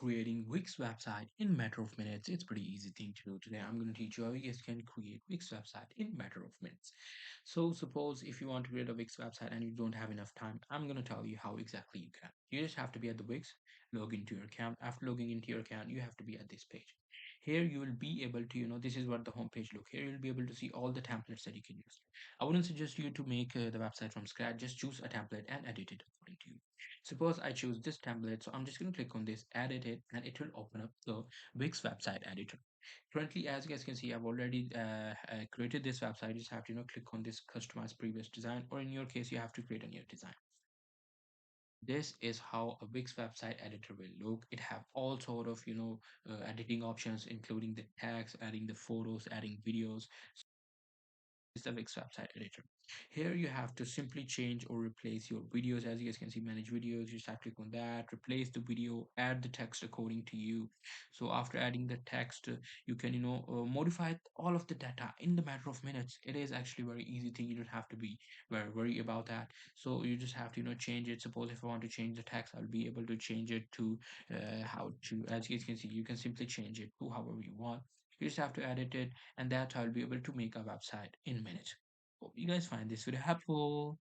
creating Wix website in matter of minutes. It's pretty easy thing to do. Today I'm going to teach you how you guys can create Wix website in matter of minutes. So suppose if you want to create a Wix website and you don't have enough time, I'm going to tell you how exactly you can. You just have to be at the Wix, log into your account. After logging into your account, you have to be at this page. Here you will be able to, this is what the home page look. Here you'll be able to see all the templates that you can use. I wouldn't suggest you to make the website from scratch. Just choose a template and edit it according to you. Suppose I choose this template, so I'm just going to click on this, edit it, and it will open up the Wix website editor. Currently, as you guys can see, I've already created this website. You just have to click on this customize previous design, or in your case, you have to create a new design. This is how a Wix website editor will look. It have all sort of editing options, including the tags, adding the photos, adding videos. Is the Wix website editor. Here you have to simply change or replace your videos. As you guys can see, manage videos, you just have to click on that, replace the video, add the text according to you. So after adding the text, you can modify all of the data in the matter of minutes. It is actually very easy thing. You don't have to be very worry about that. So you just have to change it. Suppose if I want to change the text, I'll be able to change it to how to, as you guys can see, you can simply change it to however you want. You just have to edit it, and that's how I'll be able to make a website in minutes. Hope you guys find this video helpful.